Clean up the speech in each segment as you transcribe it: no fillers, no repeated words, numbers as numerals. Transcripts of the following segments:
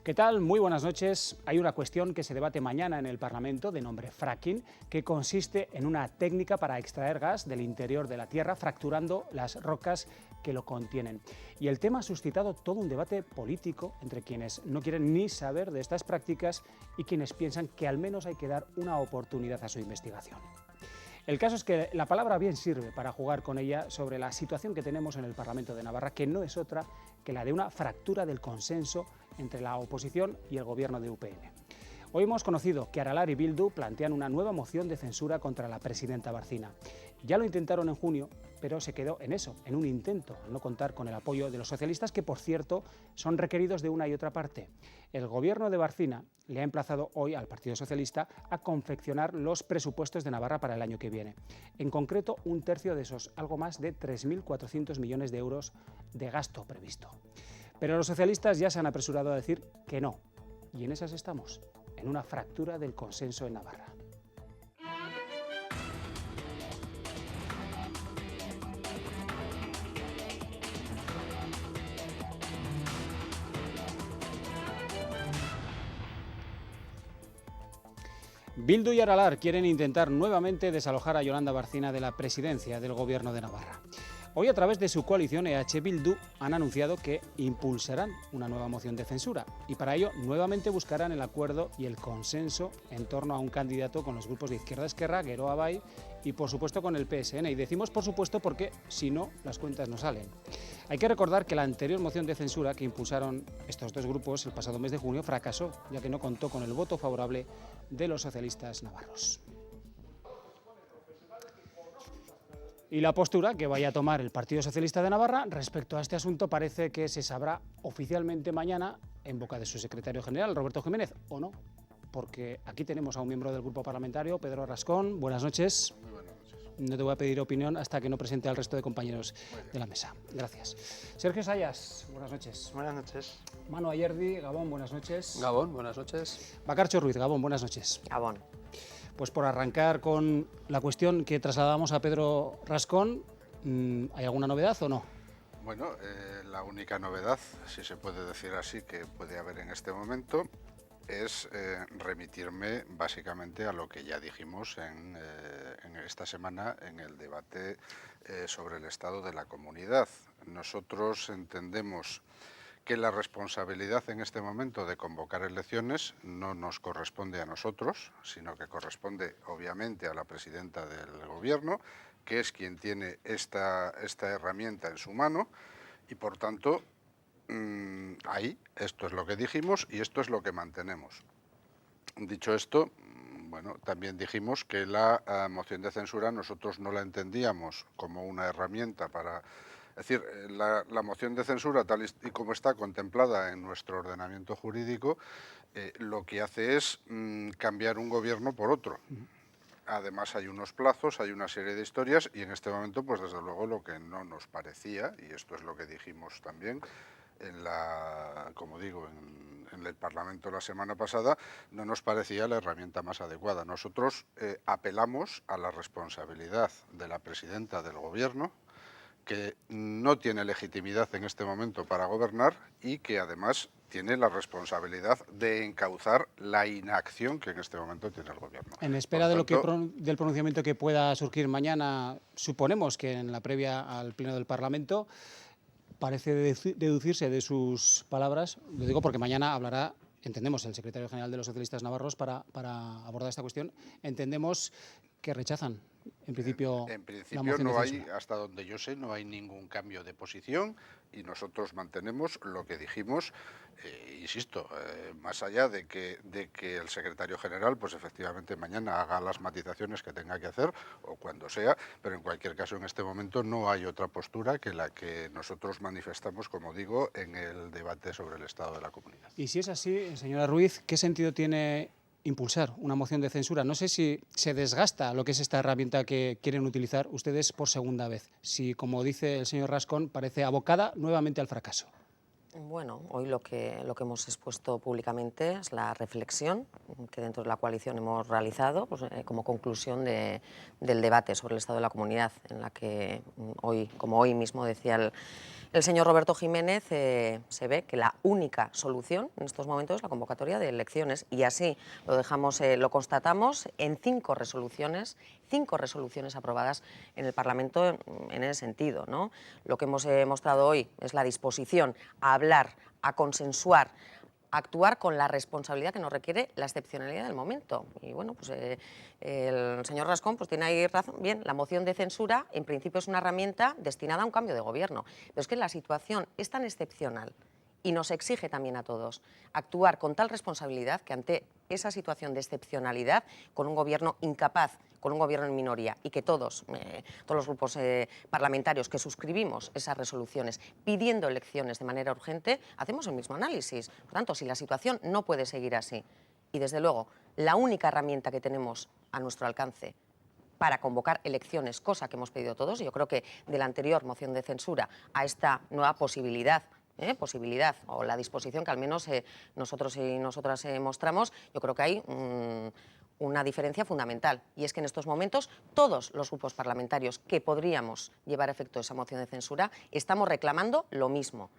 ¿Qué tal? Muy buenas noches. Hay una cuestión que se debate mañana en el Parlamento de nombre fracking, que consiste en una técnica para extraer gas del interior de la Tierra fracturando las rocas que lo contienen. Y el tema ha suscitado todo un debate político entre quienes no quieren ni saber de estas prácticas y quienes piensan que al menos hay que dar una oportunidad a su investigación. El caso es que la palabra bien sirve para jugar con ella sobre la situación que tenemos en el Parlamento de Navarra, que no es otra que la de una fractura del consenso entre la oposición y el gobierno de UPN. Hoy hemos conocido que Aralar y Bildu plantean una nueva moción de censura contra la presidenta Barcina. Ya lo intentaron en junio, pero se quedó en eso, en un intento, al no contar con el apoyo de los socialistas, que por cierto son requeridos de una y otra parte. El gobierno de Barcina le ha emplazado hoy al Partido Socialista a confeccionar los presupuestos de Navarra para el año que viene. En concreto, un tercio de esos algo más de 3.400 millones de euros de gasto previsto. Pero los socialistas ya se han apresurado a decir que no, y en esas estamos, en una fractura del consenso en Navarra. Bildu y Aralar quieren intentar nuevamente desalojar a Yolanda Barcina de la presidencia del Gobierno de Navarra. Hoy, a través de su coalición EH Bildu, han anunciado que impulsarán una nueva moción de censura y para ello nuevamente buscarán el acuerdo y el consenso en torno a un candidato con los grupos de Izquierda Esquerra, Geroa Bai y por supuesto con el PSN. Y decimos por supuesto porque si no, las cuentas no salen. Hay que recordar que la anterior moción de censura que impulsaron estos dos grupos el pasado mes de junio fracasó, ya que no contó con el voto favorable de los socialistas navarros. Y la postura que vaya a tomar el Partido Socialista de Navarra respecto a este asunto parece que se sabrá oficialmente mañana en boca de su secretario general, Roberto Jiménez, o no, porque aquí tenemos a un miembro del grupo parlamentario, Pedro Rascón. Buenas noches. Muy buenas noches. No te voy a pedir opinión hasta que no presente al resto de compañeros de la mesa. Gracias. Sergio Sayas, buenas noches. Buenas noches. Manu Ayerdi, Gabón, buenas noches. Gabón, buenas noches. Bacarcho Ruiz, Gabón, buenas noches. Gabón. Pues por arrancar con la cuestión que trasladamos a Pedro Rascón, ¿hay alguna novedad o no? Bueno, la única novedad, si se puede decir así, que puede haber en este momento es remitirme básicamente a lo que ya dijimos en esta semana en el debate sobre el estado de la comunidad. Nosotros entendemos que la responsabilidad en este momento de convocar elecciones no nos corresponde a nosotros, sino que corresponde obviamente a la presidenta del gobierno, que es quien tiene esta herramienta en su mano y por tanto ahí esto es lo que dijimos y esto es lo que mantenemos. Dicho esto, bueno, también dijimos que la moción de censura nosotros no la entendíamos como una herramienta para... Es decir, la moción de censura, tal y como está contemplada en nuestro ordenamiento jurídico, lo que hace es cambiar un gobierno por otro. Además hay unos plazos, hay una serie de historias y en este momento, pues desde luego lo que no nos parecía, y esto es lo que dijimos también, como digo, en el Parlamento la semana pasada, no nos parecía la herramienta más adecuada. Nosotros apelamos a la responsabilidad de la presidenta del Gobierno, que no tiene legitimidad en este momento para gobernar y que además tiene la responsabilidad de encauzar la inacción que en este momento tiene el Gobierno. En espera de del pronunciamiento que pueda surgir mañana, suponemos que en la previa al Pleno del Parlamento, parece deducirse de sus palabras, lo digo porque mañana hablará, entendemos, el secretario general de los socialistas navarros para abordar esta cuestión, entendemos que rechazan, en principio la moción no de hay, censura. hasta donde yo sé, no hay ningún cambio de posición y nosotros mantenemos lo que dijimos, insisto, más allá de que el secretario general, pues efectivamente mañana haga las matizaciones que tenga que hacer o cuando sea, pero en cualquier caso en este momento no hay otra postura que la que nosotros manifestamos, como digo, en el debate sobre el estado de la comunidad. Y si es así, señora Ruiz, ¿qué sentido tiene impulsar una moción de censura? No sé si se desgasta lo que es esta herramienta que quieren utilizar ustedes por segunda vez, si, como dice el señor Rascón, parece abocada nuevamente al fracaso. Bueno, hoy lo que hemos expuesto públicamente es la reflexión que dentro de la coalición hemos realizado pues, como conclusión del debate sobre el estado de la comunidad, en la que hoy, como hoy mismo decía el señor Roberto Jiménez, se ve que la única solución en estos momentos es la convocatoria de elecciones, y así lo dejamos, lo constatamos en 5 resoluciones aprobadas en el Parlamento en ese sentido, ¿no? Lo que hemos mostrado hoy es la disposición a hablar, a consensuar, a actuar con la responsabilidad que nos requiere la excepcionalidad del momento. Y bueno, pues el señor Rascón pues tiene ahí razón. Bien, la moción de censura en principio es una herramienta destinada a un cambio de gobierno, pero es que la situación es tan excepcional y nos exige también a todos actuar con tal responsabilidad que ante esa situación de excepcionalidad, con un gobierno incapaz, con un gobierno en minoría, y que todos los grupos parlamentarios que suscribimos esas resoluciones pidiendo elecciones de manera urgente, hacemos el mismo análisis. Por tanto, si la situación no puede seguir así, y desde luego la única herramienta que tenemos a nuestro alcance para convocar elecciones, cosa que hemos pedido todos, y yo creo que de la anterior moción de censura a esta nueva posibilidad o la disposición que al menos nosotros y nosotras mostramos, yo creo que hay una diferencia fundamental, y es que en estos momentos todos los grupos parlamentarios que podríamos llevar a efecto esa moción de censura estamos reclamando lo mismo,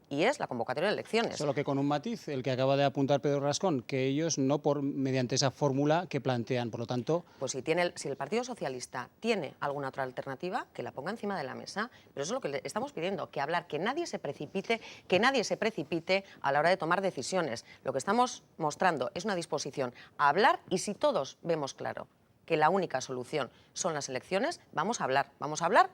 y es la convocatoria de elecciones. Solo que con un matiz, el que acaba de apuntar Pedro Rascón, que ellos no mediante esa fórmula que plantean, por lo tanto... Pues si el Partido Socialista tiene alguna otra alternativa, que la ponga encima de la mesa. Pero eso es lo que le estamos pidiendo, que hablar, que nadie se precipite a la hora de tomar decisiones. Lo que estamos mostrando es una disposición a hablar, y si todos vemos claro que la única solución son las elecciones, vamos a hablar,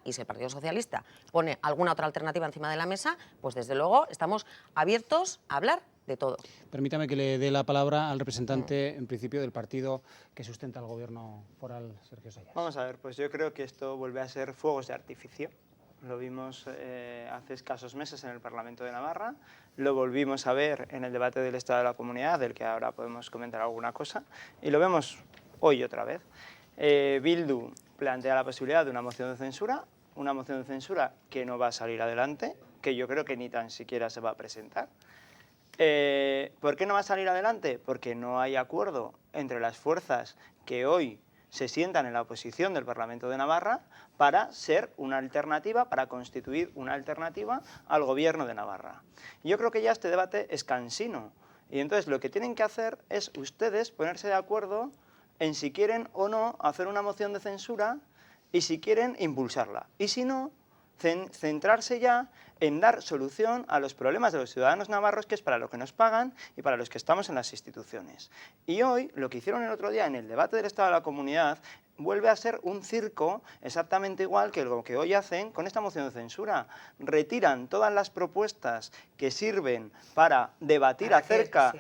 y si el Partido Socialista pone alguna otra alternativa encima de la mesa, pues desde luego estamos abiertos a hablar de todo. Permítame que le dé la palabra al representante, en principio, del partido que sustenta el gobierno foral, Sergio Sayas. Vamos a ver, pues yo creo que esto vuelve a ser fuegos de artificio. Lo vimos hace escasos meses en el Parlamento de Navarra, lo volvimos a ver en el debate del Estado de la Comunidad, del que ahora podemos comentar alguna cosa, y lo vemos hoy otra vez. Bildu plantea la posibilidad de una moción de censura que no va a salir adelante, que yo creo que ni tan siquiera se va a presentar. ¿Por qué no va a salir adelante? Porque no hay acuerdo entre las fuerzas que hoy se sientan en la oposición del Parlamento de Navarra para ser una alternativa, para constituir una alternativa al gobierno de Navarra. Yo creo que ya este debate es cansino, y entonces lo que tienen que hacer es ustedes ponerse de acuerdo en si quieren o no hacer una moción de censura y si quieren impulsarla. Y si no, centrarse ya en dar solución a los problemas de los ciudadanos navarros, que es para lo que nos pagan y para los que estamos en las instituciones. Y hoy, lo que hicieron el otro día en el debate del Estado de la Comunidad, vuelve a ser un circo exactamente igual que lo que hoy hacen con esta moción de censura. Retiran todas las propuestas que sirven para debatir acerca...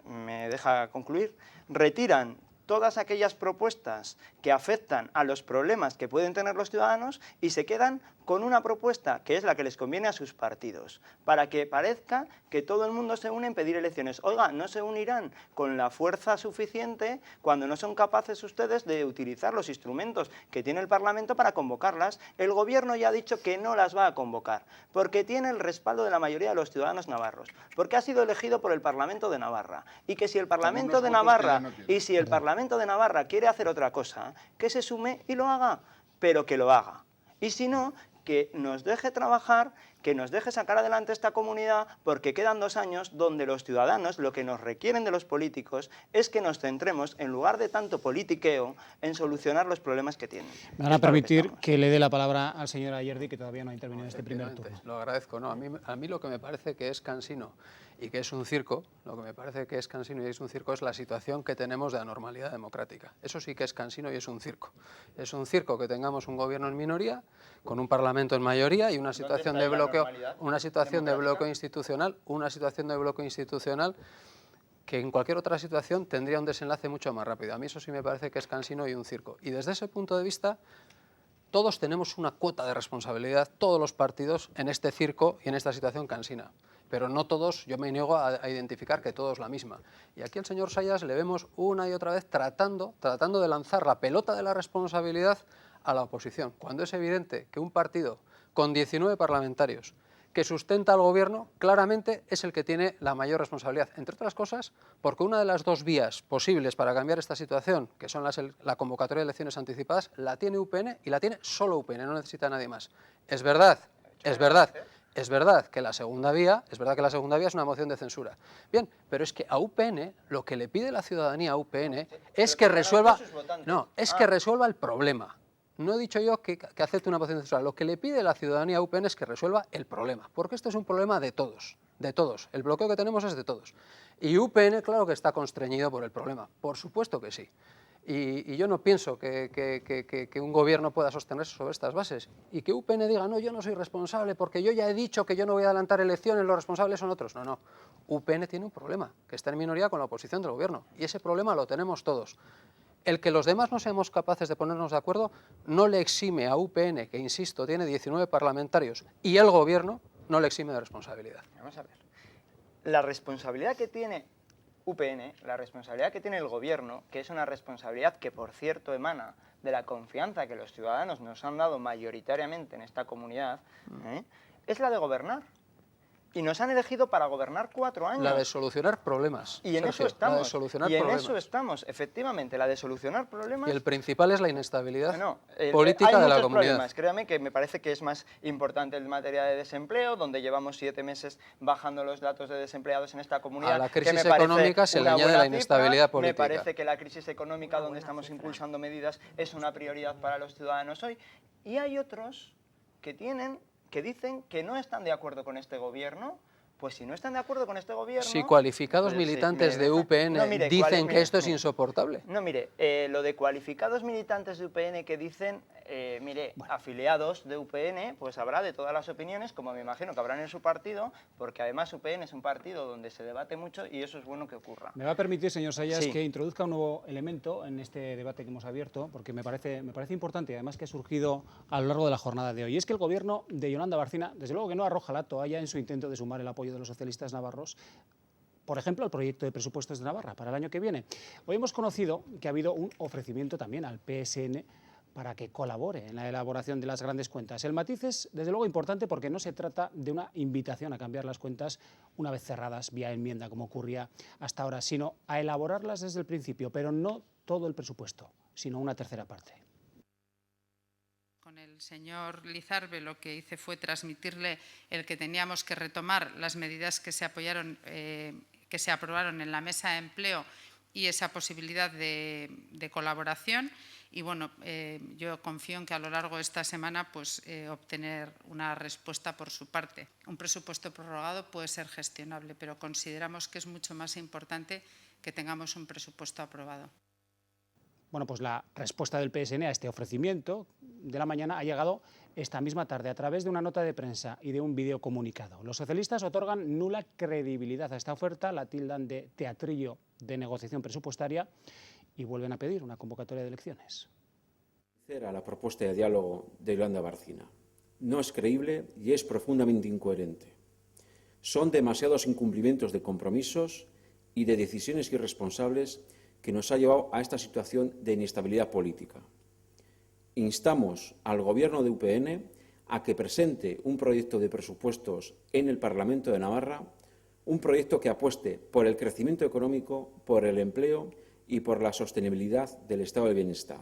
¿Me deja concluir? Retiran todas aquellas propuestas que afectan a los problemas que pueden tener los ciudadanos y se quedan con una propuesta que es la que les conviene a sus partidos, para que parezca que todo el mundo se une en pedir elecciones. Oiga, no se unirán con la fuerza suficiente cuando no son capaces ustedes de utilizar los instrumentos que tiene el Parlamento para convocarlas. El Gobierno ya ha dicho que no las va a convocar, porque tiene el respaldo de la mayoría de los ciudadanos navarros, porque ha sido elegido por el Parlamento de Navarra, y que si el Parlamento de Navarra, quiere hacer otra cosa, que se sume y lo haga, pero que lo haga. Y si no, que nos deje trabajar, que nos deje sacar adelante esta comunidad, porque quedan 2 años donde los ciudadanos lo que nos requieren de los políticos es que nos centremos, en lugar de tanto politiqueo, en solucionar los problemas que tienen. Me van a permitir que le dé la palabra al señor Ayerdi, que todavía no ha intervenido en este primer turno. Lo agradezco. No, a mí lo que me parece que es cansino y que es un circo, es la situación que tenemos de anormalidad democrática. Eso sí que es cansino y es un circo. Es un circo que tengamos un gobierno en minoría, con un parlamento en mayoría y una situación de bloqueo institucional, que en cualquier otra situación tendría un desenlace mucho más rápido. A mí eso sí me parece que es cansino y un circo. Y desde ese punto de vista, todos tenemos una cuota de responsabilidad, todos los partidos, en este circo y en esta situación cansina. Pero no todos, yo me niego a identificar que todos la misma. Y aquí al señor Sayas le vemos una y otra vez tratando de lanzar la pelota de la responsabilidad a la oposición, cuando es evidente que un partido con 19 parlamentarios, que sustenta al gobierno, claramente es el que tiene la mayor responsabilidad, entre otras cosas, porque una de las dos vías posibles para cambiar esta situación, que son la convocatoria de elecciones anticipadas, la tiene UPN y la tiene solo UPN, no necesita nadie más. Es verdad que la segunda vía, es una moción de censura. Bien, pero es que a UPN, lo que le pide la ciudadanía a UPN es que resuelva, que resuelva el problema. No he dicho yo que acepte una moción de censura. Lo que le pide la ciudadanía a UPN es que resuelva el problema, porque esto es un problema de todos. El bloqueo que tenemos es de todos. Y UPN, claro que está constreñido por el problema, por supuesto que sí. Y yo no pienso que un gobierno pueda sostenerse sobre estas bases. Y que UPN diga, no, yo no soy responsable porque yo ya he dicho que yo no voy a adelantar elecciones, los responsables son otros. No. UPN tiene un problema, que está en minoría con la oposición del gobierno. Y ese problema lo tenemos todos. El que los demás no seamos capaces de ponernos de acuerdo no le exime a UPN, que insisto, tiene 19 parlamentarios, y el gobierno no le exime de responsabilidad. Vamos a ver. La responsabilidad que tiene UPN, la responsabilidad que tiene el gobierno, que es una responsabilidad que, por cierto, emana de la confianza que los ciudadanos nos han dado mayoritariamente en esta comunidad, es la de gobernar. Y nos han elegido para gobernar 4 años. La de solucionar problemas. Y en eso estamos. La de solucionar problemas. Eso estamos, efectivamente, la de solucionar problemas. Y el principal es la inestabilidad política de la comunidad. Problemas. Créame que me parece que es más importante en materia de desempleo, donde llevamos 7 meses bajando los datos de desempleados en esta comunidad. A la crisis económica se le añade la inestabilidad política. Me parece que la crisis económica, donde estamos impulsando medidas, es una prioridad para los ciudadanos hoy. Y hay otros que dicen que no están de acuerdo con este gobierno. Pues si no están de acuerdo con este gobierno... Si militantes militantes de UPN dicen que esto es insoportable. No, mire, lo de cualificados militantes de UPN que dicen, afiliados de UPN, pues habrá de todas las opiniones, como me imagino que habrán en su partido, porque además UPN es un partido donde se debate mucho y eso es bueno que ocurra. Me va a permitir, señor Sayas, que introduzca un nuevo elemento en este debate que hemos abierto, porque me parece importante y además que ha surgido a lo largo de la jornada de hoy. Y es que el gobierno de Yolanda Bárcena, desde luego que no arroja la toalla en su intento de sumar el apoyo de los socialistas navarros, por ejemplo, al proyecto de presupuestos de Navarra para el año que viene. Hoy hemos conocido que ha habido un ofrecimiento también al PSN para que colabore en la elaboración de las grandes cuentas. El matiz es, desde luego, importante porque no se trata de una invitación a cambiar las cuentas una vez cerradas vía enmienda, como ocurría hasta ahora, sino a elaborarlas desde el principio, pero no todo el presupuesto, sino una tercera parte. Con el señor Lizarbe lo que hice fue transmitirle el que teníamos que retomar las medidas que se aprobaron en la mesa de empleo y esa posibilidad de colaboración. Y bueno, yo confío en que a lo largo de esta semana obtener una respuesta por su parte. Un presupuesto prorrogado puede ser gestionable, pero consideramos que es mucho más importante que tengamos un presupuesto aprobado. Bueno, pues la respuesta del PSN a este ofrecimiento de la mañana ha llegado esta misma tarde a través de una nota de prensa y de un videocomunicado. Los socialistas otorgan nula credibilidad a esta oferta, la tildan de teatrillo de negociación presupuestaria y vuelven a pedir una convocatoria de elecciones. A la propuesta de diálogo de Yolanda Bárcena. No es creíble y es profundamente incoherente. Son demasiados incumplimientos de compromisos y de decisiones irresponsables que nos ha llevado a esta situación de inestabilidad política. Instamos al Gobierno de UPN a que presente un proyecto de presupuestos en el Parlamento de Navarra, un proyecto que apueste por el crecimiento económico, por el empleo y por la sostenibilidad del estado del bienestar.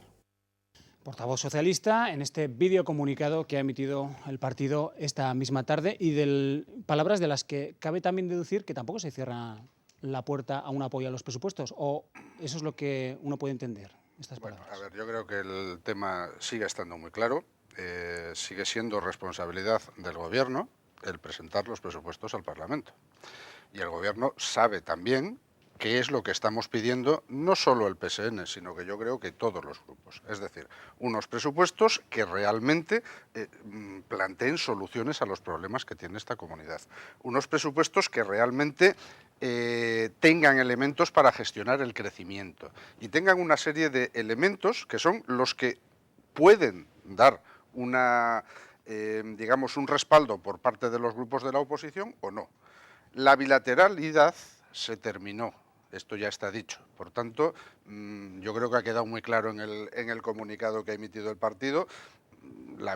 Portavoz socialista en este videocomunicado que ha emitido el partido esta misma tarde y palabras de las que cabe también deducir que tampoco se cierra la puerta a un apoyo a los presupuestos, o eso es lo que uno puede entender, estas palabras. Bueno, a ver, yo creo que el tema sigue estando muy claro, sigue siendo responsabilidad del Gobierno el presentar los presupuestos al Parlamento. Y el Gobierno sabe también qué es lo que estamos pidiendo, no solo el PSN, sino que yo creo que todos los grupos. Es decir, unos presupuestos que realmente planteen soluciones a los problemas que tiene esta comunidad. Unos presupuestos que realmente tengan elementos para gestionar el crecimiento y tengan una serie de elementos que son los que pueden dar digamos, un respaldo por parte de los grupos de la oposición o no. La bilateralidad se terminó. Esto ya está dicho. Por tanto, yo creo que ha quedado muy claro en el comunicado que ha emitido el partido. la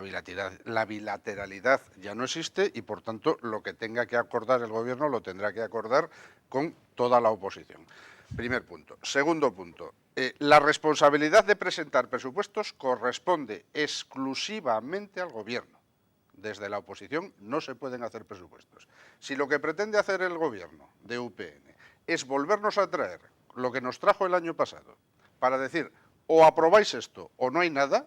bilateralidad ya no existe y, por tanto, lo que tenga que acordar el Gobierno lo tendrá que acordar con toda la oposición. Primer punto. Segundo punto. La responsabilidad de presentar presupuestos corresponde exclusivamente al Gobierno. Desde la oposición no se pueden hacer presupuestos. Si lo que pretende hacer el Gobierno de UPN es volvernos a traer lo que nos trajo el año pasado para decir o aprobáis esto o no hay nada,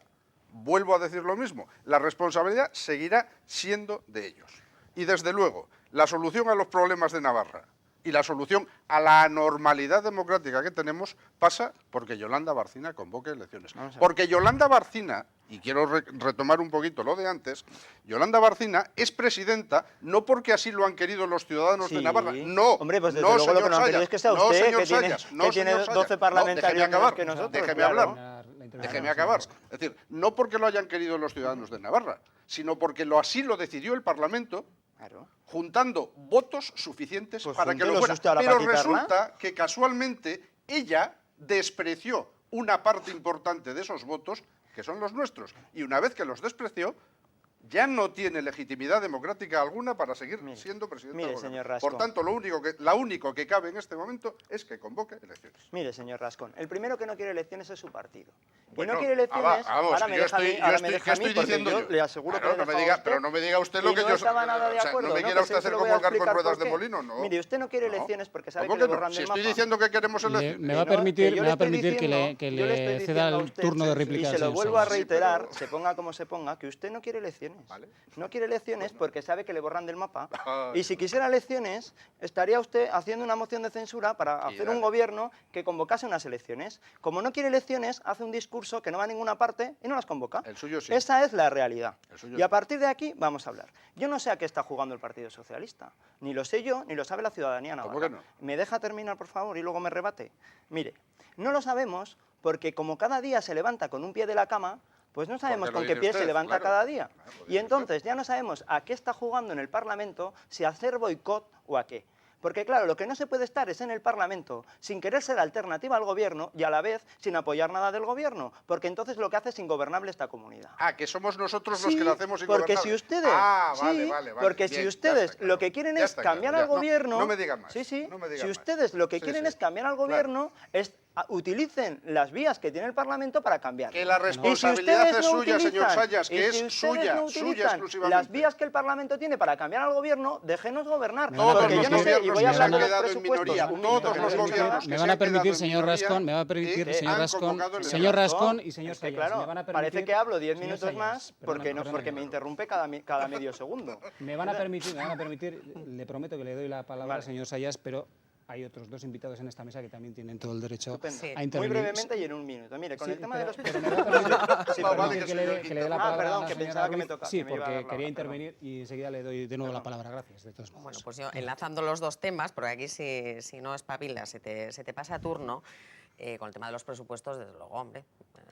vuelvo a decir lo mismo, la responsabilidad seguirá siendo de ellos. Y desde luego, la solución a los problemas de Navarra y la solución a la anormalidad democrática que tenemos pasa porque Yolanda Barcina convoque elecciones. Porque Yolanda Barcina, y quiero retomar un poquito lo de antes, Yolanda Barcina es presidenta no porque así lo han querido los ciudadanos de Navarra. No, hombre, pues desde no, luego lo que no han señor querido es que sea Sayas, usted, no, que señor tiene, Sayas, no, que tiene señor 12 Sayas. parlamentarios No, déjeme menos acabar, que nosotros. déjeme claro. hablar. Déjeme acabar. Es decir, no porque lo hayan querido los ciudadanos de Navarra, sino porque así lo decidió el Parlamento, Claro. juntando votos suficientes Pues para que lo júntelos fuera. usted ahora Pero para quitarla. resulta que casualmente ella despreció una parte importante de esos votos, que son los nuestros, y una vez que los despreció, ya no tiene legitimidad democrática alguna para seguir siendo presidente del Gobierno. Señor Rascón. Por tanto, lo único que cabe en este momento es que convoque elecciones. Mire, señor Rascón, el primero que no quiere elecciones es su partido. Bueno, y no quiere elecciones, vamos, ahora me deja a mí, ahora me deja a mí, porque yo le aseguro Claro, que no me diga, pero no me diga usted lo que no yo... estaba nada de o sea, acuerdo, no me quiera que usted se hacer lo voy como a colgar con explicar ruedas por de qué. molino, ¿no? Mire, usted no quiere elecciones porque sabe ¿Cómo que le que no? borran Si del estoy mapa. diciendo que queremos elecciones. Me va a permitir que le ceda el turno de réplica y al se lo señor vuelvo a Sayas. reiterar, se ponga como se ponga, que usted no quiere elecciones. Vale. No quiere elecciones porque sabe que le borran del mapa. Ay, Y si quisiera elecciones, estaría usted haciendo una moción de censura para Y hacer dale. un gobierno que convocase unas elecciones. Como no quiere elecciones, hace un discurso que no va a ninguna parte y no las convoca. El suyo sí. Esa es la realidad. El suyo Y a sí. partir de aquí vamos a hablar. Yo no sé a qué está jugando el Partido Socialista. Ni lo sé yo, ni lo sabe la ciudadanía navarra. ¿Cómo que no? ¿Me deja terminar, por favor, y luego me rebate? Mire, no lo sabemos porque como cada día se levanta con un pie de la cama, pues no sabemos Porque lo con qué dice pie usted, se levanta claro. cada día. Claro, lo Y dice entonces ya no sabemos a qué está jugando en el Parlamento, si a hacer boicot o a qué. Porque claro, lo que no se puede estar es en el Parlamento sin querer ser alternativa al Gobierno y a la vez sin apoyar nada del Gobierno, porque entonces lo que hace es ingobernable esta comunidad. Ah, que somos nosotros los Sí, que lo hacemos porque ingobernable. si ustedes, Ah, sí, vale. porque Bien, si ya ustedes está claro. lo que quieren Ya es está cambiar claro, al ya. Gobierno, No me diga más. sí, No me diga si más. ustedes lo que Sí, quieren sí. es cambiar al Claro. Gobierno, utilicen las vías que tiene el Parlamento para cambiarlo. Que la Y si responsabilidad ustedes es no suya, señor utilizan- Sayas, que y es si ustedes suya, no suya utilizan exclusivamente. las vías que el Parlamento tiene para cambiar al Gobierno, déjenos gobernar. Me van a Todos Porque los yo no sé, y gobiernos voy que a se han hablar de los quedado en presupuestos, minoría, un minuto, todos que los no se gobiernos acaba. que Me se van a han quedado permitir, en señor minoría, Rascón, me va a permitir, señor han Rascón, convocado elecciones. señor Rascón y señor Es que, Sayas. claro, me van a parece permitir, que hablo 10 señor minutos Sayas, más porque, perdóname. porque me interrumpe cada medio segundo. Me van a permitir, le prometo que le doy la palabra al Vale. señor Sayas, pero hay otros dos invitados en esta mesa que también tienen todo el derecho Estupendo. Sí. a Muy intervenir. brevemente y en un minuto. Mire, con Sí, el tema de los pero me va a permitir, Sí, No, perdón. vale, que que le dé la Ah, palabra perdón, a la que señora pensaba que me Ruiz. tocaba, Sí, que me iba a dar porque la quería hora, intervenir y enseguida le doy de nuevo la palabra. Gracias, de todos modos. Bueno, pues yo enlazando los dos temas, porque aquí si no espabilas, se te pasa turno, con el tema de los presupuestos, desde luego, hombre,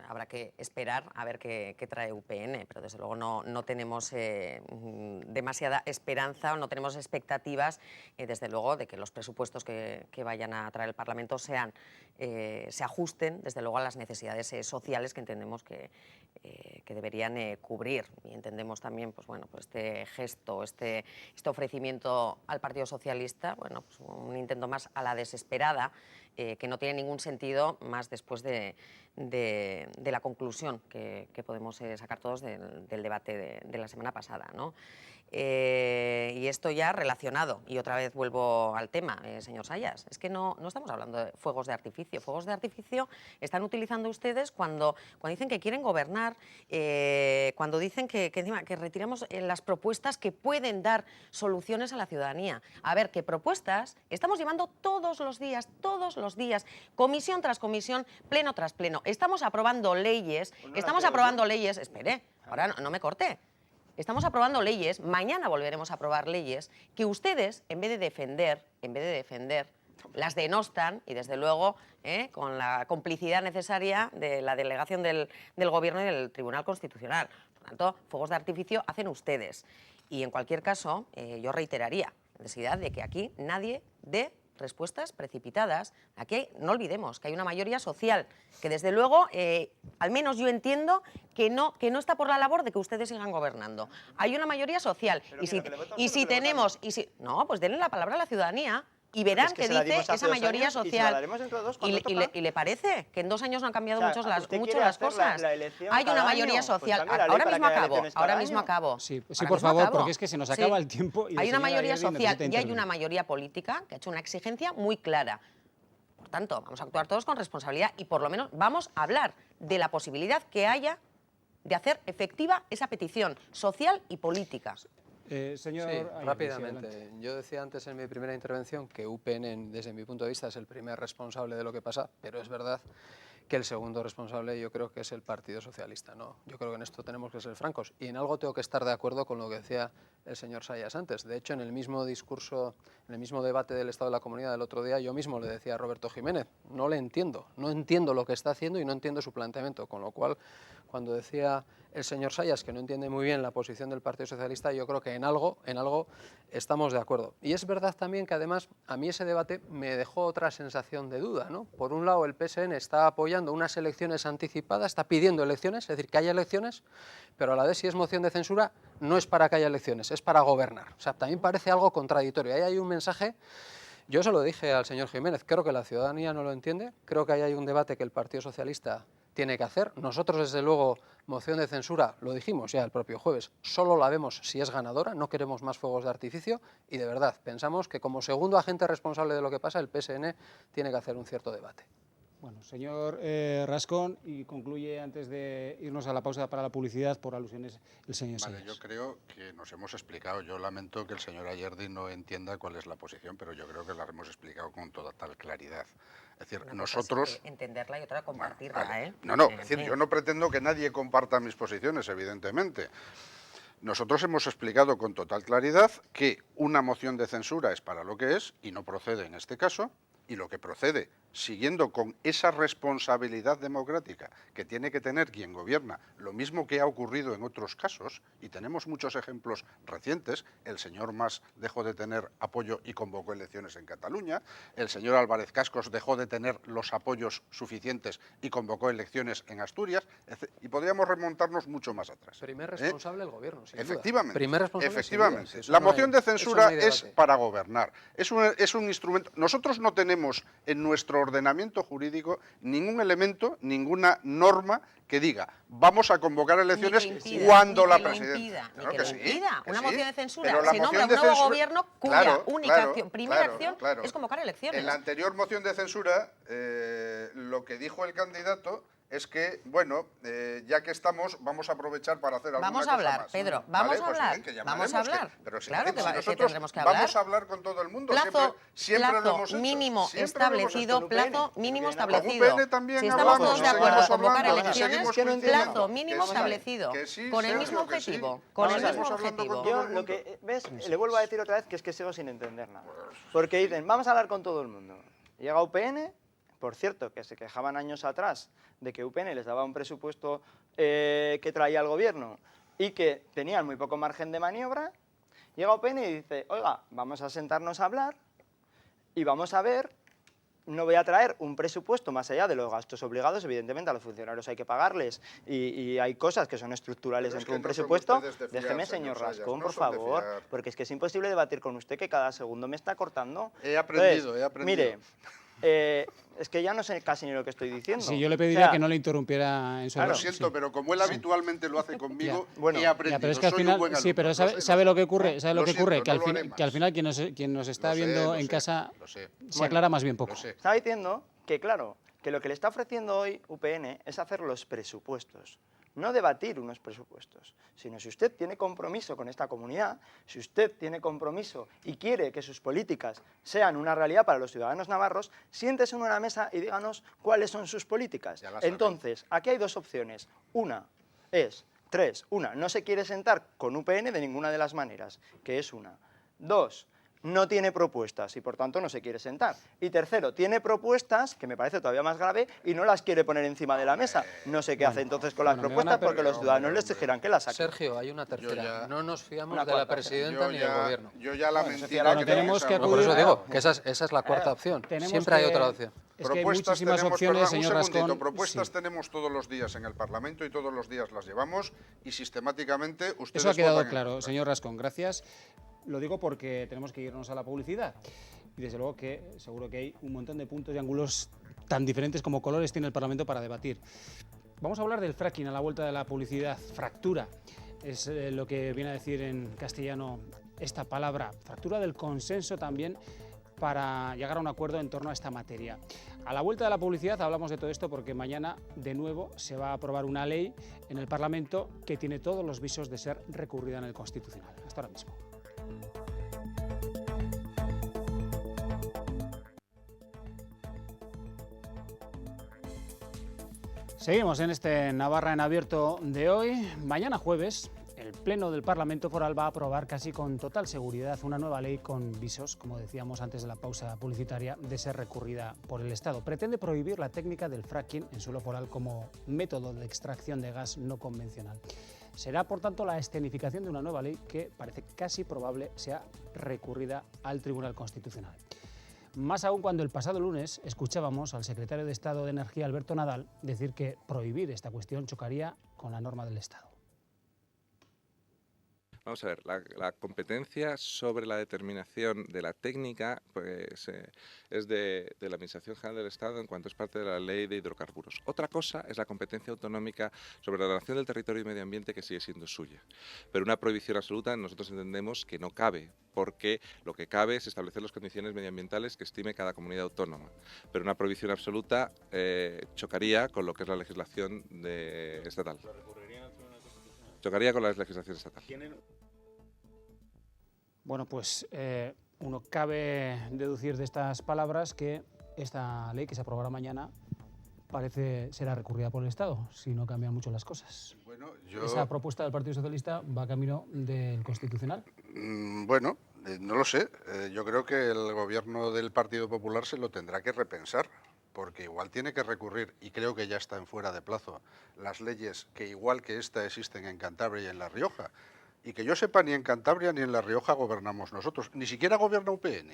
habrá que esperar a ver qué trae UPN, pero desde luego no tenemos demasiada esperanza o no tenemos expectativas, desde luego, de que los presupuestos que vayan a traer el Parlamento se ajusten, desde luego, a las necesidades sociales que entendemos que deberían cubrir. Y entendemos también, pues bueno, pues este gesto, este ofrecimiento al Partido Socialista, bueno, pues un intento más a la desesperada, que no tiene ningún sentido más después de la conclusión que podemos sacar todos del debate de la semana pasada, ¿no? Y esto ya relacionado, y otra vez vuelvo al tema, señor Sayas, es que no estamos hablando de fuegos de artificio. Fuegos de artificio están utilizando ustedes cuando dicen que quieren gobernar, cuando dicen que retiremos las propuestas que pueden dar soluciones a la ciudadanía. A ver, ¿qué propuestas? Estamos llevando todos los días, comisión tras comisión, pleno tras pleno. Estamos aprobando leyes, espere, ahora no me corte. Estamos aprobando leyes, mañana volveremos a aprobar leyes que ustedes, en vez de defender, las denostan y, desde luego, con la complicidad necesaria de la delegación del Gobierno y del Tribunal Constitucional. Por tanto, fuegos de artificio hacen ustedes. Y, en cualquier caso, yo reiteraría la necesidad de que aquí nadie dé respuestas precipitadas. Aquí no olvidemos que hay una mayoría social que desde luego, al menos yo entiendo que no está por la labor de que ustedes sigan gobernando. Hay una mayoría social no, pues denle la palabra a la ciudadanía. Y verán qué dice esa mayoría social. ¿Y le parece que en 2 años no han cambiado mucho las cosas? Hay una mayoría social. Ahora mismo acabo. Sí, por favor, porque es que se nos acaba el tiempo. Hay una mayoría social y hay una mayoría política que ha hecho una exigencia muy clara. Por tanto, vamos a actuar todos con responsabilidad y por lo menos vamos a hablar de la posibilidad que haya de hacer efectiva esa petición social y política. Señor... Sí, Ay, rápidamente. sí, Yo decía antes en mi primera intervención que UPN, desde mi punto de vista, es el primer responsable de lo que pasa, pero es verdad que el segundo responsable yo creo que es el Partido Socialista, ¿no? Yo creo que en esto tenemos que ser francos. Y en algo tengo que estar de acuerdo con lo que decía el señor Sayas antes. De hecho, en el mismo discurso, en el mismo debate del Estado de la Comunidad del otro día, yo mismo le decía a Roberto Jiménez, no le entiendo, no entiendo lo que está haciendo y no entiendo su planteamiento, con lo cual, cuando decía el señor Sayas que no entiende muy bien la posición del Partido Socialista, yo creo que en algo estamos de acuerdo. Y es verdad también que además a mí ese debate me dejó otra sensación de duda, ¿no? Por un lado el PSN está apoyando unas elecciones anticipadas, está pidiendo elecciones, es decir, que haya elecciones, pero a la vez si es moción de censura no es para que haya elecciones, es para gobernar. O sea, también parece algo contradictorio. Ahí hay un mensaje. Yo se lo dije al señor Jiménez, creo que la ciudadanía no lo entiende, creo que ahí hay un debate que el Partido Socialista tiene que hacer. Nosotros, desde luego, moción de censura, lo dijimos ya el propio jueves, solo la vemos si es ganadora, no queremos más fuegos de artificio y, de verdad, pensamos que como segundo agente responsable de lo que pasa, el PSN tiene que hacer un cierto debate. Bueno, señor Rascón, y concluye antes de irnos a la pausa para la publicidad por alusiones el señor Sayas. Vale, yo creo que nos hemos explicado. Yo lamento que el señor Ayerdi no entienda cuál es la posición, pero yo creo que la hemos explicado con toda tal claridad. Es decir, nosotros... entenderla y otra compartirla, bueno, vale. ¿eh? No, es decir, yo no pretendo que nadie comparta mis posiciones, evidentemente. Nosotros hemos explicado con total claridad que una moción de censura es para lo que es y no procede en este caso, y lo que procede, siguiendo con esa responsabilidad democrática que tiene que tener quien gobierna, lo mismo que ha ocurrido en otros casos, y tenemos muchos ejemplos recientes. El señor Mas dejó de tener apoyo y convocó elecciones en Cataluña, el señor Álvarez Cascos dejó de tener los apoyos suficientes y convocó elecciones en Asturias, y podríamos remontarnos mucho más atrás. Primer responsable el gobierno, sin efectivamente, duda. Primer responsable, efectivamente. sin duda. La moción de censura no es para gobernar, es un instrumento. Nosotros no tenemos en nuestro ordenamiento jurídico ningún elemento, ninguna norma que diga vamos a convocar elecciones cuando la presidencia... Una moción de censura, se nombra un nuevo gobierno cuya primera acción es convocar elecciones. En la anterior moción de censura, lo que dijo el candidato es que, bueno, ya que estamos, vamos a aprovechar para hacer alguna cosa más. Vamos a hablar, Pedro, vamos a hablar. Vamos a hablar. Pero claro que nosotros tendremos que hablar. vamos a hablar con todo el mundo. Plazo mínimo establecido. Si estamos todos de acuerdo en convocar elecciones, plazo mínimo establecido, con el mismo objetivo. Yo lo que, ¿ves? Le vuelvo a decir otra vez que es que sigo sin entender nada. Porque dicen, vamos a hablar con todo el mundo. Llega UPN... Por cierto, que se quejaban años atrás de que UPN les daba un presupuesto que traía el gobierno y que tenían muy poco margen de maniobra. Llega UPN y dice, oiga, vamos a sentarnos a hablar y vamos a ver, no voy a traer un presupuesto más allá de los gastos obligados, evidentemente a los funcionarios hay que pagarles y hay cosas que son estructurales dentro de un presupuesto. Déjeme, señor Rascón, por favor, porque es que es imposible debatir con usted que cada segundo me está cortando. He aprendido. Mire... es que ya no sé casi ni lo que estoy diciendo. Sí, yo le pediría que no le interrumpiera en su Lo siento, pero como él habitualmente lo hace conmigo, he aprendido. Pero es que al final, sí, pero ¿sabe lo que ocurre? ¿Sabe lo que ocurre? Que al final quien nos está viendo en casa se aclara más bien poco. Estaba diciendo que, claro, que lo que le está ofreciendo hoy UPN es hacer los presupuestos. No debatir unos presupuestos, sino si usted tiene compromiso con esta comunidad, si usted tiene compromiso y quiere que sus políticas sean una realidad para los ciudadanos navarros, siéntese en una mesa y díganos cuáles son sus políticas. Entonces, aquí hay dos opciones. Una, no se quiere sentar con UPN de ninguna de las maneras, que es una. Dos, no tiene propuestas y por tanto no se quiere sentar. Y tercero, tiene propuestas, que me parece todavía más grave, y no las quiere poner encima de la mesa. No sé qué hace entonces con las propuestas porque los ciudadanos les exigirán que las saquen. Sergio, hay una tercera. No nos fiamos Una de la cuarta. presidenta ni del gobierno. Yo ya la mentira bueno, que tenemos tenéis que a- No, por eso acudir digo que esa es la cuarta opción. Tenemos Siempre hay que- otra opción. Es que hay Propuestas muchísimas tenemos, opciones, perdón, señor un segundito, Rascón. propuestas Sí. tenemos todos los días en el Parlamento y todos los días las llevamos y sistemáticamente ustedes Eso ha quedado votan en claro, contra. señor Rascón. Gracias. Lo digo porque tenemos que irnos a la publicidad. Y desde luego que seguro que hay un montón de puntos y ángulos tan diferentes como colores tiene el Parlamento para debatir. Vamos a hablar del fracking a la vuelta de la publicidad. Fractura es lo que viene a decir en castellano esta palabra. Fractura del consenso también para llegar a un acuerdo en torno a esta materia. A la vuelta de la publicidad hablamos de todo esto porque mañana de nuevo se va a aprobar una ley en el Parlamento que tiene todos los visos de ser recurrida en el Constitucional. Hasta ahora mismo. Seguimos en este Navarra en Abierto de hoy. Mañana jueves, el Pleno del Parlamento Foral va a aprobar casi con total seguridad una nueva ley con visos, como decíamos antes de la pausa publicitaria, de ser recurrida por el Estado. Pretende prohibir la técnica del fracking en suelo foral como método de extracción de gas no convencional. Será, por tanto, la escenificación de una nueva ley que parece casi probable sea recurrida al Tribunal Constitucional. Más aún cuando el pasado lunes escuchábamos al secretario de Estado de Energía, Alberto Nadal, decir que prohibir esta cuestión chocaría con la norma del Estado. Vamos a ver, la competencia sobre la determinación de la técnica pues, es de la Administración General del Estado en cuanto es parte de la Ley de Hidrocarburos. Otra cosa es la competencia autonómica sobre la relación del territorio y medio ambiente que sigue siendo suya. Pero una prohibición absoluta nosotros entendemos que no cabe, porque lo que cabe es establecer las condiciones medioambientales que estime cada comunidad autónoma. Pero una prohibición absoluta chocaría con lo que es la legislación estatal. Chocaría con la legislación estatal. Bueno, pues uno cabe deducir de estas palabras que esta ley que se aprobará mañana parece será recurrida por el Estado, si no cambian mucho las cosas. Bueno, ¿Esa propuesta del Partido Socialista va camino del Constitucional? Bueno, no lo sé. Yo creo que el gobierno del Partido Popular se lo tendrá que repensar, porque igual tiene que recurrir, y creo que ya está en fuera de plazo, las leyes que igual que esta existen en Cantabria y en La Rioja. Y que yo sepa, ni en Cantabria ni en La Rioja gobernamos nosotros, ni siquiera gobierna UPN,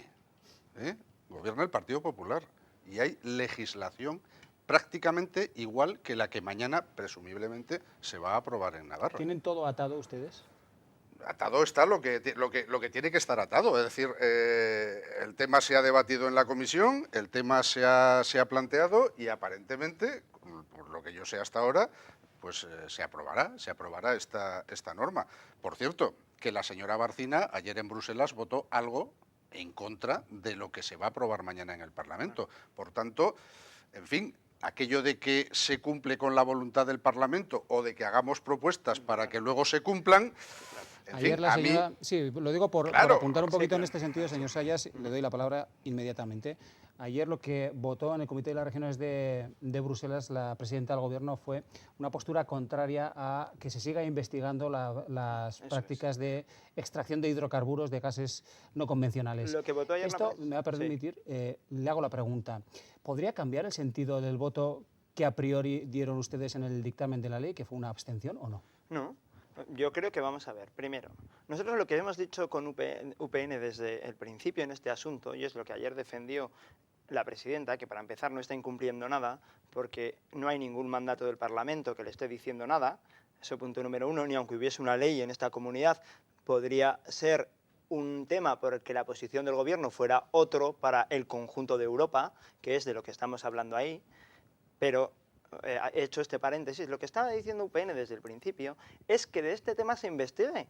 gobierna el Partido Popular. Y hay legislación prácticamente igual que la que mañana, presumiblemente, se va a aprobar en Navarra. ¿Tienen todo atado ustedes? Atado está lo que tiene que estar atado. Es decir, el tema se ha debatido en la comisión, el tema se ha planteado y aparentemente, por lo que yo sé hasta ahora, pues se aprobará esta norma. Por cierto, que la señora Barcina ayer en Bruselas votó algo en contra de lo que se va a aprobar mañana en el Parlamento. Por tanto, en fin, aquello de que se cumple con la voluntad del Parlamento o de que hagamos propuestas para que luego se cumplan. Ayer la señora, sí, lo digo por apuntar un poquito en este sentido, señor Sayas, le doy la palabra inmediatamente. Ayer lo que votó en el Comité de las Regiones de Bruselas la presidenta del Gobierno fue una postura contraria a que se siga investigando las prácticas de extracción de hidrocarburos de gases no convencionales. Lo que votó ayer Esto me va a permitir, le hago la pregunta, ¿podría cambiar el sentido del voto que a priori dieron ustedes en el dictamen de la ley, que fue una abstención o no? No. Yo creo que vamos a ver. Primero, nosotros lo que hemos dicho con UPN desde el principio en este asunto, y es lo que ayer defendió la presidenta, que para empezar no está incumpliendo nada, porque no hay ningún mandato del Parlamento que le esté diciendo nada, eso punto número uno, ni aunque hubiese una ley en esta comunidad, podría ser un tema por el que la posición del Gobierno fuera otro para el conjunto de Europa, que es de lo que estamos hablando ahí, pero he hecho este paréntesis, lo que estaba diciendo UPN desde el principio es que de este tema se investigue.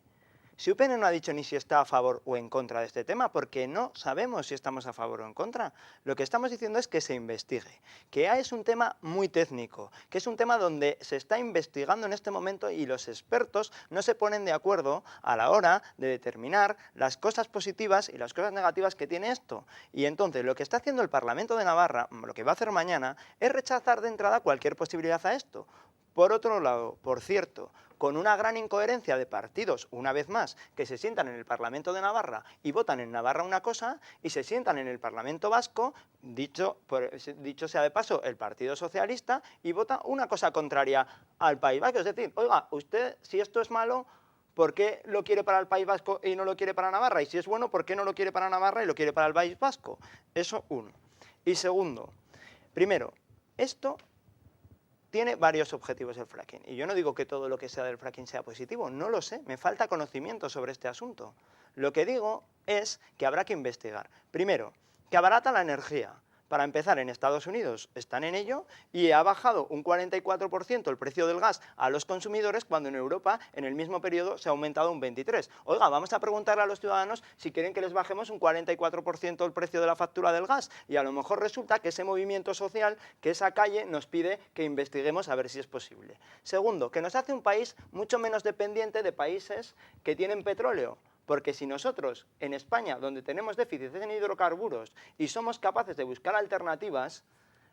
Si UPN no ha dicho ni si está a favor o en contra de este tema, porque no sabemos si estamos a favor o en contra. Lo que estamos diciendo es que se investigue, que es un tema muy técnico, que es un tema donde se está investigando en este momento y los expertos no se ponen de acuerdo a la hora de determinar las cosas positivas y las cosas negativas que tiene esto. Y entonces lo que está haciendo el Parlamento de Navarra, lo que va a hacer mañana, es rechazar de entrada cualquier posibilidad a esto. Por otro lado, por cierto, con una gran incoherencia de partidos, una vez más, que se sientan en el Parlamento de Navarra y votan en Navarra una cosa y se sientan en el Parlamento Vasco, dicho sea de paso, el Partido Socialista, y vota una cosa contraria al País Vasco. Es decir, oiga, usted, si esto es malo, ¿por qué lo quiere para el País Vasco y no lo quiere para Navarra? Y si es bueno, ¿por qué no lo quiere para Navarra y lo quiere para el País Vasco? Eso uno. Y segundo, primero, esto tiene varios objetivos el fracking. Y yo no digo que todo lo que sea del fracking sea positivo, no lo sé, me falta conocimiento sobre este asunto. Lo que digo es que habrá que investigar. Primero, que abarata la energía. Para empezar, en Estados Unidos están en ello y ha bajado un 44% el precio del gas a los consumidores, cuando en Europa en el mismo periodo se ha aumentado un 23%. Oiga, vamos a preguntarle a los ciudadanos si quieren que les bajemos un 44% el precio de la factura del gas, y a lo mejor resulta que ese movimiento social, que esa calle nos pide que investiguemos a ver si es posible. Segundo, que nos hace un país mucho menos dependiente de países que tienen petróleo. Porque si nosotros, en España, donde tenemos déficits en hidrocarburos y somos capaces de buscar alternativas,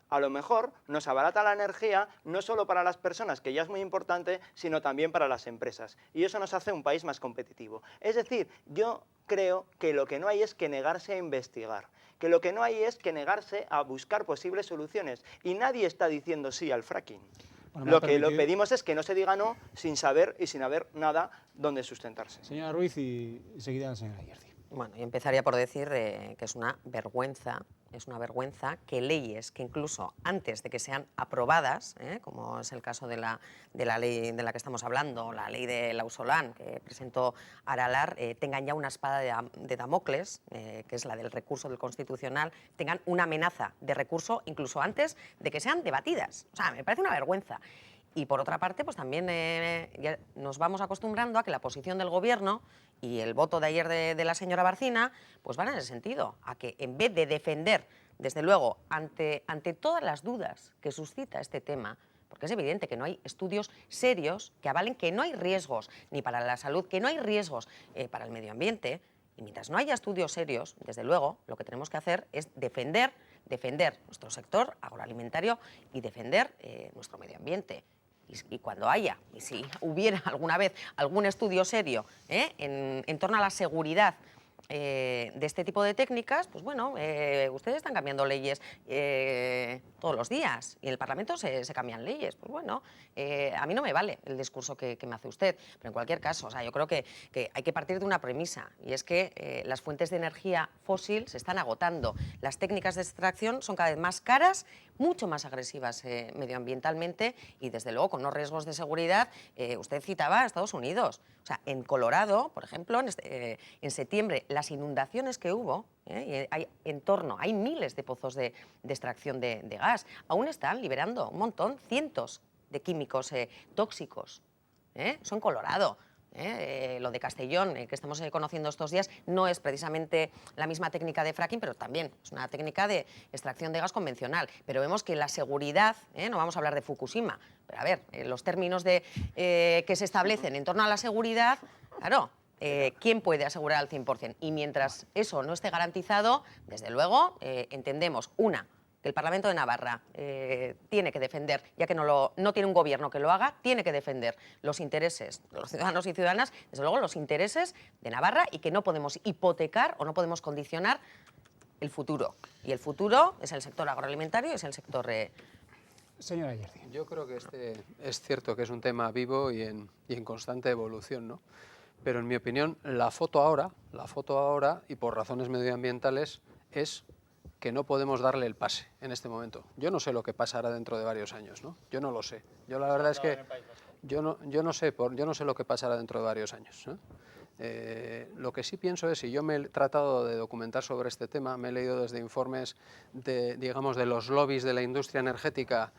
a lo mejor nos abarata la energía no solo para las personas, que ya es muy importante, sino también para las empresas. Y eso nos hace un país más competitivo. Es decir, yo creo que lo que no hay es que negarse a investigar, que lo que no hay es que negarse a buscar posibles soluciones. Y nadie está diciendo sí al fracking. Bueno, lo que lo pedimos es que no se diga no sin saber y sin haber nada donde sustentarse. Señora Ruiz y enseguida la señora Ayerdi. Bueno, yo empezaría por decir que es una vergüenza que leyes que incluso antes de que sean aprobadas, como es el caso de la ley de la que estamos hablando, la ley de Lausolán que presentó Aralar, tengan ya una espada de Damocles, que es la del recurso del Constitucional, tengan una amenaza de recurso incluso antes de que sean debatidas. O sea, me parece una vergüenza. Y por otra parte, pues también ya nos vamos acostumbrando a que la posición del Gobierno y el voto de ayer de la señora Barcina pues van en ese sentido, a que en vez de defender, desde luego, ante todas las dudas que suscita este tema, porque es evidente que no hay estudios serios que avalen que no hay riesgos ni para la salud, que no hay riesgos para el medio ambiente, y mientras no haya estudios serios, desde luego, lo que tenemos que hacer es defender nuestro sector agroalimentario y defender nuestro medio ambiente. Y cuando haya, y si hubiera alguna vez algún estudio serio en torno a la seguridad de este tipo de técnicas, pues bueno, ustedes están cambiando leyes todos los días y en el Parlamento se cambian leyes. Pues bueno, a mí no me vale el discurso que me hace usted, pero en cualquier caso, o sea, yo creo que hay que partir de una premisa, y es que las fuentes de energía fósil se están agotando. Las técnicas de extracción son cada vez más caras, mucho más agresivas medioambientalmente y, desde luego, con unos riesgos de seguridad. Usted citaba a Estados Unidos. O sea, en Colorado, por ejemplo, en septiembre, las inundaciones que hubo, hay miles de pozos de extracción de gas, aún están liberando un montón, cientos de químicos tóxicos. Eso en Colorado. Lo de Castellón, que estamos conociendo estos días, no es precisamente la misma técnica de fracking, pero también es una técnica de extracción de gas convencional. Pero vemos que la seguridad, no vamos a hablar de Fukushima, pero a ver, los términos que se establecen en torno a la seguridad, claro, ¿quién puede asegurar al 100%? Y mientras eso no esté garantizado, desde luego, entendemos, que el Parlamento de Navarra tiene que defender, ya que no tiene un gobierno que lo haga, tiene que defender los intereses de los ciudadanos y ciudadanas, desde luego los intereses de Navarra, y que no podemos hipotecar o no podemos condicionar el futuro. Y el futuro es el sector agroalimentario y es el sector... Señora Ayerdi. Yo creo que es cierto que es un tema vivo y en constante evolución, ¿no? Pero en mi opinión, la foto ahora, y por razones medioambientales, es que no podemos darle el pase en este momento. Yo no sé lo que pasará dentro de varios años, ¿no? Yo no lo sé. Yo la verdad es que yo no sé lo que pasará dentro de varios años, ¿no? Lo que sí pienso es, y yo me he tratado de documentar sobre este tema, me he leído desde informes de los lobbies de la industria energética,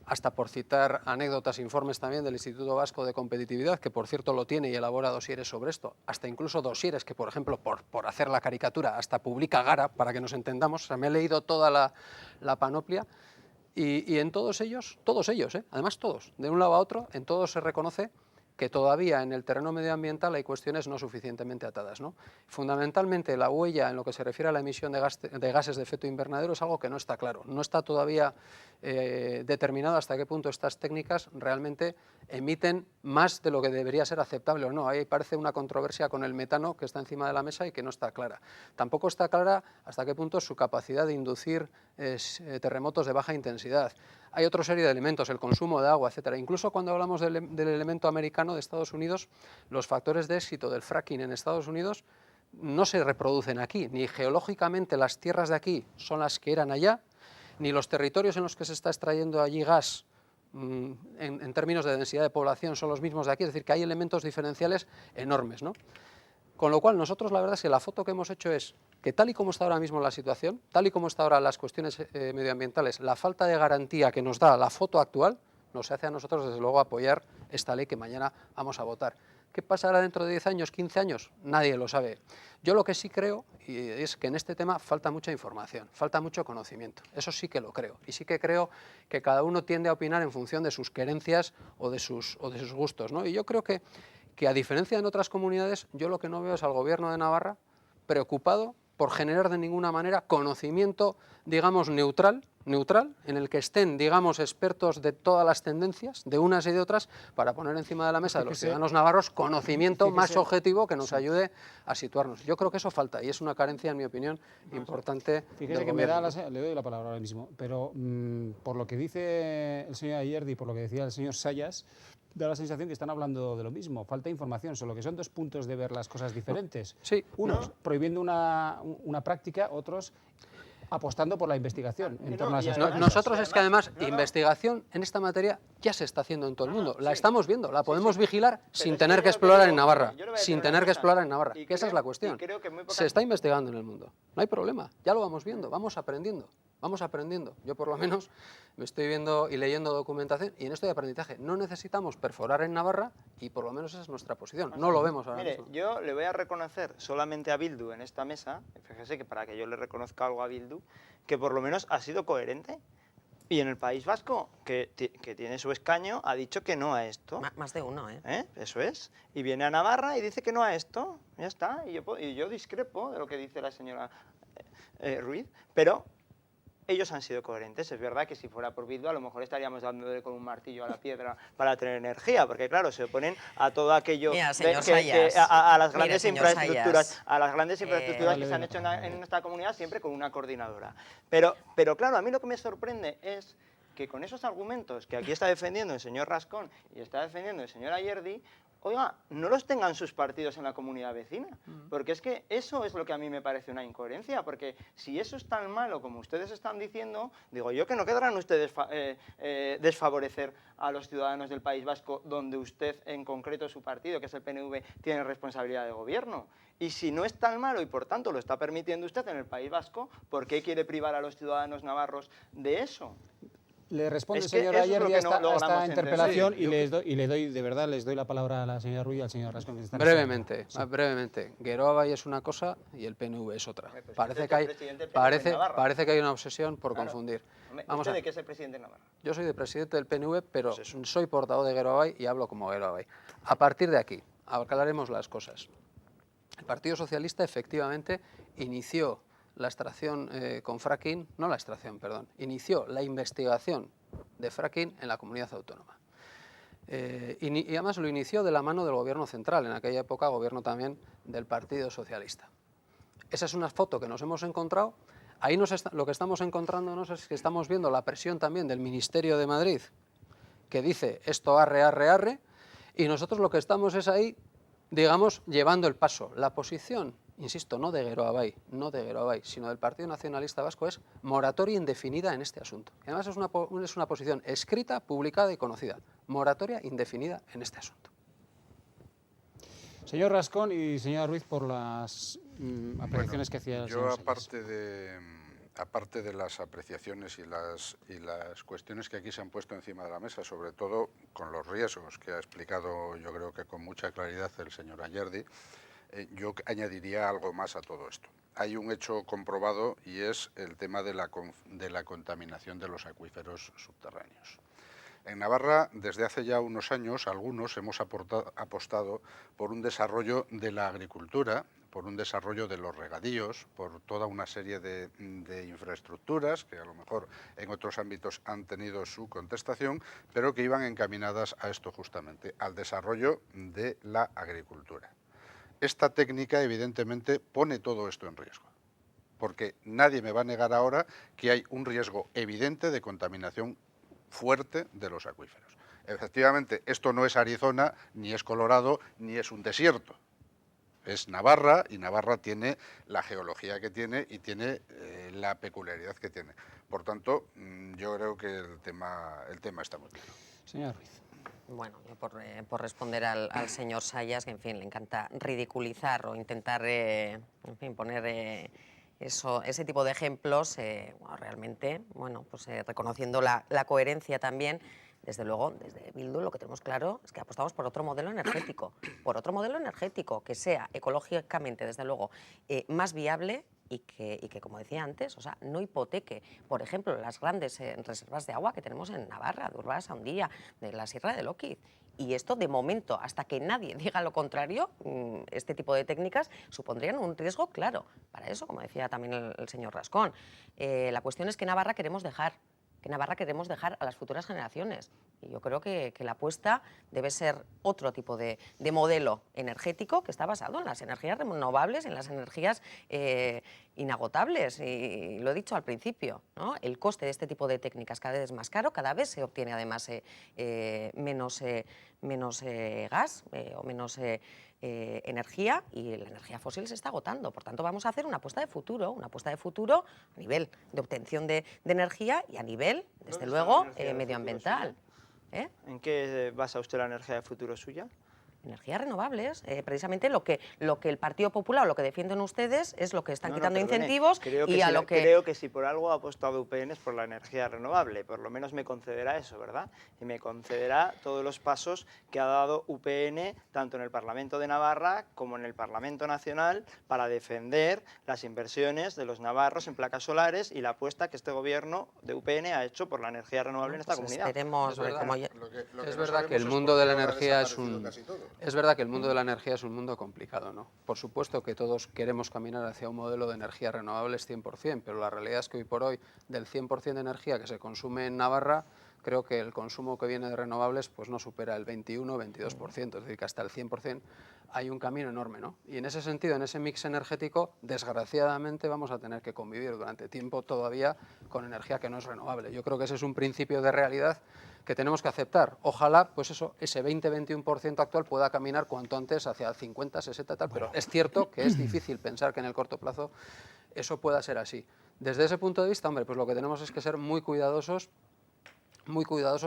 hasta, por citar anécdotas, informes también del Instituto Vasco de Competitividad, que por cierto lo tiene y elabora dosieres sobre esto, hasta incluso dosieres que, por ejemplo, por hacer la caricatura, hasta publica Gara, para que nos entendamos. O sea, me he leído toda la panoplia, y en todos ellos, además todos, de un lado a otro, en todos se reconoce que todavía en el terreno medioambiental hay cuestiones no suficientemente atadas, ¿no? Fundamentalmente la huella en lo que se refiere a la emisión de gases de efecto invernadero es algo que no está claro, no está todavía determinado hasta qué punto estas técnicas realmente emiten más de lo que debería ser aceptable o no. Ahí parece una controversia con el metano que está encima de la mesa y que no está clara. Tampoco está clara hasta qué punto su capacidad de inducir terremotos de baja intensidad. Hay otra serie de elementos, el consumo de agua, etcétera. Incluso cuando hablamos del elemento americano de Estados Unidos, los factores de éxito del fracking en Estados Unidos no se reproducen aquí, ni geológicamente las tierras de aquí son las que eran allá, ni los territorios en los que se está extrayendo allí gas en términos de densidad de población son los mismos de aquí, es decir, que hay elementos diferenciales enormes, ¿no? Con lo cual, nosotros la verdad es que la foto que hemos hecho es que tal y como está ahora mismo la situación, tal y como está ahora las cuestiones medioambientales, la falta de garantía que nos da la foto actual, nos hace a nosotros desde luego apoyar esta ley que mañana vamos a votar. ¿Qué pasará dentro de 10 años, 15 años? Nadie lo sabe. Yo lo que sí creo es que en este tema falta mucha información, falta mucho conocimiento. Eso sí que lo creo. Y sí que creo que cada uno tiende a opinar en función de sus querencias o de sus gustos, ¿no? Y yo creo que a diferencia de en otras comunidades, yo lo que no veo es al Gobierno de Navarra preocupado por generar de ninguna manera conocimiento, digamos, neutral, en el que estén, digamos, expertos de todas las tendencias, de unas y de otras, para poner encima de la mesa de los ciudadanos navarros conocimiento más objetivo que nos ayude a situarnos. Yo creo que eso falta y es una carencia, en mi opinión, importante. Fíjese que le doy la palabra ahora mismo, pero por lo que dice el señor Ayerdi y por lo que decía el señor Sayas, da la sensación que están hablando de lo mismo, falta información, solo que son dos puntos de ver las cosas diferentes. Sí. Unos prohibiendo una práctica, otros apostando por la investigación en torno a esas prácticas. Nosotros es que además investigación en esta materia ya se está haciendo en todo el mundo, la estamos viendo, la podemos vigilar sin tener que explorar en Navarra, que esa es la cuestión. Se está investigando en el mundo, no hay problema, ya lo vamos viendo, vamos aprendiendo. Yo por lo menos me estoy viendo y leyendo documentación y en esto de aprendizaje no necesitamos perforar en Navarra y por lo menos esa es nuestra posición, no lo vemos ahora mismo. Yo le voy a reconocer solamente a Bildu en esta mesa, fíjese que para que yo le reconozca algo a Bildu, que por lo menos ha sido coherente. Y en el País Vasco, que tiene su escaño, ha dicho que no a esto. Más de uno, ¿eh? Eso es. Y viene a Navarra y dice que no a esto. Ya está. Y yo discrepo de lo que dice la señora Ruiz, pero ellos han sido coherentes. Es verdad que si fuera por Bildu a lo mejor estaríamos dándole con un martillo a la piedra para tener energía, porque claro, se oponen a todo aquello, a las grandes infraestructuras, que se han hecho en nuestra comunidad siempre con una coordinadora. Pero claro, a mí lo que me sorprende es que con esos argumentos que aquí está defendiendo el señor Rascón y está defendiendo el señor Ayerdi, oiga, no los tengan sus partidos en la comunidad vecina, porque es que eso es lo que a mí me parece una incoherencia, porque si eso es tan malo como ustedes están diciendo, digo yo que no querrán ustedes desfavorecer a los ciudadanos del País Vasco, donde usted, en concreto su partido, que es el PNV, tiene responsabilidad de gobierno. Y si no es tan malo y por tanto lo está permitiendo usted en el País Vasco, ¿por qué quiere privar a los ciudadanos navarros de eso? Le responde el señor Ayerdi a esta interpelación y les doy la palabra a la señora Ruiz y al señor Rascón. Brevemente. Geroa es una cosa y el PNV es otra. Parece que hay una obsesión por confundir. ¿Usted de qué es el presidente de Navarra? Yo soy de presidente del PNV, pero soy portavoz de Geroa y hablo como Geroa. A partir de aquí, aclararemos las cosas. El Partido Socialista efectivamente inició la extracción con fracking, inició la investigación de fracking en la comunidad autónoma. Y además lo inició de la mano del gobierno central, en aquella época gobierno también del Partido Socialista. Esa es una foto que nos hemos encontrado. Ahí lo que estamos encontrándonos es que estamos viendo la presión también del Ministerio de Madrid, que dice esto arre, y nosotros lo que estamos es ahí, digamos, llevando el paso. La posición, insisto, no de Geroa, sino del Partido Nacionalista Vasco, es moratoria indefinida en este asunto. Y además es una posición escrita, publicada y conocida. Moratoria indefinida en este asunto. Señor Rascón y señora Ruiz, por las apreciaciones que hacía el señor Sayas. Aparte de las apreciaciones y las cuestiones que aquí se han puesto encima de la mesa, sobre todo con los riesgos que ha explicado yo creo que con mucha claridad el señor Ayerdi, yo añadiría algo más a todo esto. Hay un hecho comprobado y es el tema de la contaminación de los acuíferos subterráneos. En Navarra, desde hace ya unos años, algunos hemos apostado por un desarrollo de la agricultura, por un desarrollo de los regadíos, por toda una serie de infraestructuras que a lo mejor en otros ámbitos han tenido su contestación, pero que iban encaminadas a esto justamente, al desarrollo de la agricultura. Esta técnica evidentemente pone todo esto en riesgo, porque nadie me va a negar ahora que hay un riesgo evidente de contaminación fuerte de los acuíferos. Efectivamente, esto no es Arizona, ni es Colorado, ni es un desierto. Es Navarra, y Navarra tiene la geología que tiene y tiene la peculiaridad que tiene. Por tanto, yo creo que el tema está muy claro. Señor Ruiz. Bueno, yo por responder al señor Sayas, que en fin le encanta ridiculizar o intentar en fin, poner ese tipo de ejemplos, bueno, realmente, bueno, pues reconociendo la coherencia también. Desde luego, desde Bildu lo que tenemos claro es que apostamos por otro modelo energético, que sea ecológicamente, desde luego, más viable y que, como decía antes, o sea, no hipoteque, por ejemplo, las grandes reservas de agua que tenemos en Navarra, de Urbasa, Hundía, de la Sierra de Lóquiz. Y esto, de momento, hasta que nadie diga lo contrario, este tipo de técnicas supondrían un riesgo claro. Para eso, como decía también el señor Rascón, la cuestión es que Navarra queremos dejar a las futuras generaciones. Y yo creo que la apuesta debe ser otro tipo de modelo energético que está basado en las energías renovables, en las energías inagotables. Y lo he dicho al principio, ¿no? El coste de este tipo de técnicas cada vez es más caro, cada vez se obtiene además menos gas o menos energía, y la energía fósil se está agotando. Por tanto, vamos a hacer una apuesta de futuro a nivel de obtención de energía y a nivel, desde luego, medioambiental. ¿En qué basa usted la energía de futuro suya? Energías renovables, precisamente lo que el Partido Popular o lo que defienden ustedes es lo que están quitando incentivos creo que si por algo ha apostado UPN es por la energía renovable, por lo menos me concederá eso, ¿verdad? Y me concederá todos los pasos que ha dado UPN tanto en el Parlamento de Navarra como en el Parlamento Nacional para defender las inversiones de los navarros en placas solares y la apuesta que este gobierno de UPN ha hecho por la energía renovable en esta comunidad. Esperemos, es verdad que el mundo de la energía es un... Es verdad que el mundo de la energía es un mundo complicado, ¿no? Por supuesto que todos queremos caminar hacia un modelo de energías renovables 100%, pero la realidad es que hoy por hoy, del 100% de energía que se consume en Navarra, creo que el consumo que viene de renovables pues no supera el 21-22%, es decir, que hasta el 100% hay un camino enorme, ¿no? Y en ese sentido, en ese mix energético, desgraciadamente vamos a tener que convivir durante tiempo todavía con energía que no es renovable. Yo creo que ese es un principio de realidad que tenemos que aceptar. Ojalá, pues eso, ese 20-21% actual pueda caminar cuanto antes hacia el 50, 60, tal, pero es cierto que es difícil pensar que en el corto plazo eso pueda ser así. Desde ese punto de vista, hombre, pues lo que tenemos es que ser muy cuidadosos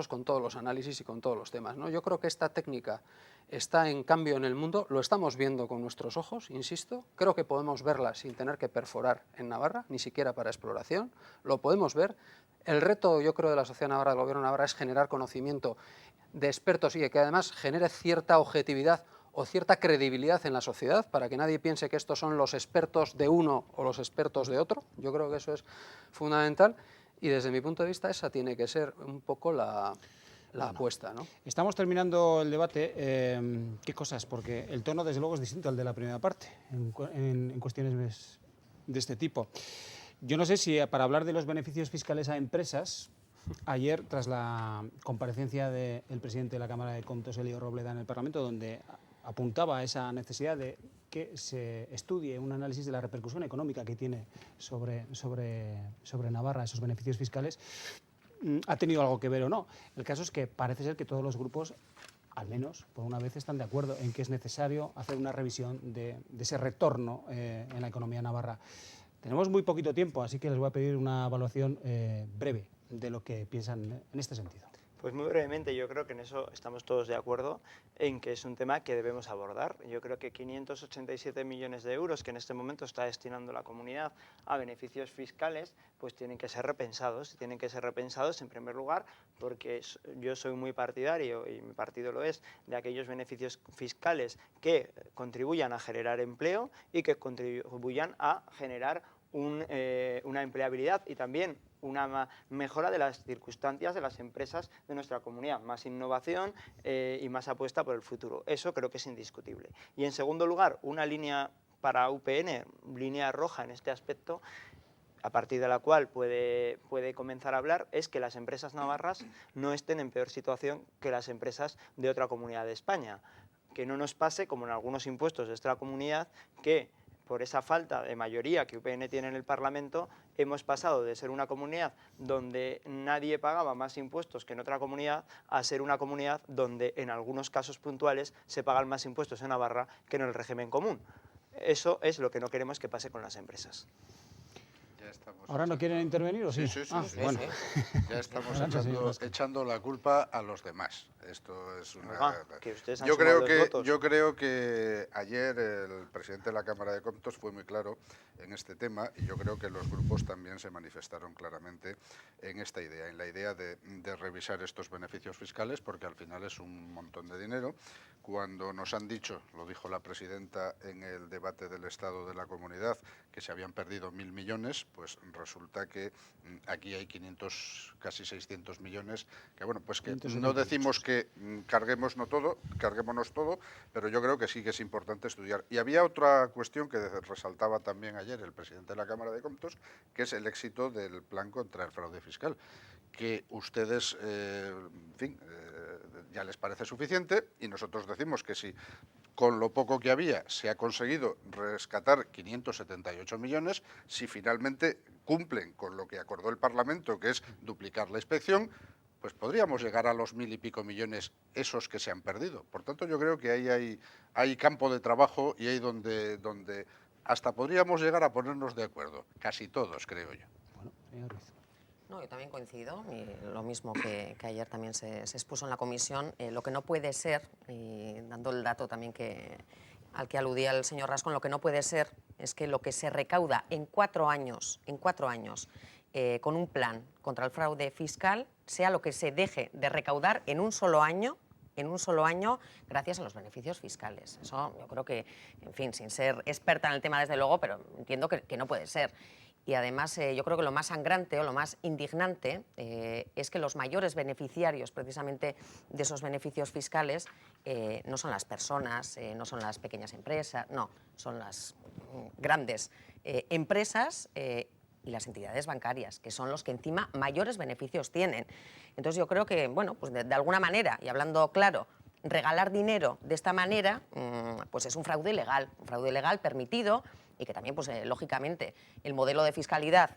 con todos los análisis y con todos los temas, ¿no? Yo creo que esta técnica está en cambio en el mundo, lo estamos viendo con nuestros ojos, insisto, creo que podemos verla sin tener que perforar en Navarra, ni siquiera para exploración, lo podemos ver. El reto, yo creo, de la sociedad navarra, del gobierno de Navarra, es generar conocimiento de expertos y que además genere cierta objetividad o cierta credibilidad en la sociedad, para que nadie piense que estos son los expertos de uno o los expertos de otro. Yo creo que eso es fundamental. Y desde mi punto de vista esa tiene que ser un poco la apuesta, ¿no? Estamos terminando el debate. ¿Qué cosas? Porque el tono, desde luego, es distinto al de la primera parte, en cuestiones de este tipo. Yo no sé si para hablar de los beneficios fiscales a empresas, ayer, tras la comparecencia del presidente de la Cámara de Comptos, Elio Robleda, en el Parlamento, donde apuntaba a esa necesidad de que se estudie un análisis de la repercusión económica que tiene sobre Navarra esos beneficios fiscales, ¿ha tenido algo que ver o no? El caso es que parece ser que todos los grupos, al menos por una vez, están de acuerdo en que es necesario hacer una revisión de ese retorno en la economía navarra. Tenemos muy poquito tiempo, así que les voy a pedir una evaluación breve de lo que piensan en este sentido. Pues muy brevemente, yo creo que en eso estamos todos de acuerdo, en que es un tema que debemos abordar. Yo creo que 587 millones de euros que en este momento está destinando la comunidad a beneficios fiscales, pues tienen que ser repensados. Tienen que ser repensados en primer lugar porque yo soy muy partidario, y mi partido lo es, de aquellos beneficios fiscales que contribuyan a generar empleo y que contribuyan a generar una empleabilidad y también una mejora de las circunstancias de las empresas de nuestra comunidad, más innovación y más apuesta por el futuro. Eso creo que es indiscutible. Y en segundo lugar, una línea para UPN, línea roja en este aspecto, a partir de la cual puede comenzar a hablar, es que las empresas navarras no estén en peor situación que las empresas de otra comunidad de España. Que no nos pase, como en algunos impuestos de esta comunidad, que por esa falta de mayoría que UPN tiene en el Parlamento, hemos pasado de ser una comunidad donde nadie pagaba más impuestos que en otra comunidad a ser una comunidad donde en algunos casos puntuales se pagan más impuestos en Navarra que en el régimen común. Eso es lo que no queremos que pase con las empresas. ¿Ahora no quieren intervenir o sí? Sí. Bueno. Ya estamos echando la culpa a los demás. Esto es una... que ustedes han yo sumado creo que ayer el presidente de la Cámara de Comptos fue muy claro en este tema y yo creo que los grupos también se manifestaron claramente en esta idea, en la idea de revisar estos beneficios fiscales, porque al final es un montón de dinero. Cuando nos han dicho, lo dijo la presidenta en el debate del Estado de la Comunidad, que se habían perdido 1.000 millones, pues resulta que aquí hay 500, casi 600 millones, que bueno, pues que no decimos que carguémonos todo, pero yo creo que sí que es importante estudiar. Y había otra cuestión que resaltaba también ayer el presidente de la Cámara de Comptos, que es el éxito del plan contra el fraude fiscal, que ustedes, en fin, ya les parece suficiente, y nosotros decimos que si con lo poco que había se ha conseguido rescatar 578 millones, si finalmente cumplen con lo que acordó el Parlamento, que es duplicar la inspección, pues podríamos llegar a los 1.000 y pico millones esos que se han perdido. Por tanto, yo creo que ahí hay campo de trabajo y ahí donde hasta podríamos llegar a ponernos de acuerdo, casi todos, creo yo. Bueno, señor Ruiz. No, yo también coincido, y lo mismo que ayer también se expuso en la comisión. Lo que no puede ser, y dando el dato también al que aludía el señor Rascón, lo que no puede ser es que lo que se recauda en 4 años, con un plan contra el fraude fiscal, sea lo que se deje de recaudar en un solo año, gracias a los beneficios fiscales. Eso yo creo que, en fin, sin ser experta en el tema desde luego, pero entiendo que no puede ser. Y además yo creo que lo más sangrante o lo más indignante es que los mayores beneficiarios precisamente de esos beneficios fiscales no son las personas, no son las pequeñas empresas, no, son las grandes empresas y las entidades bancarias, que son los que encima mayores beneficios tienen. Entonces yo creo que, bueno, pues de alguna manera, y hablando claro, regalar dinero de esta manera pues es un fraude ilegal permitido, y que también, pues, lógicamente, el modelo de fiscalidad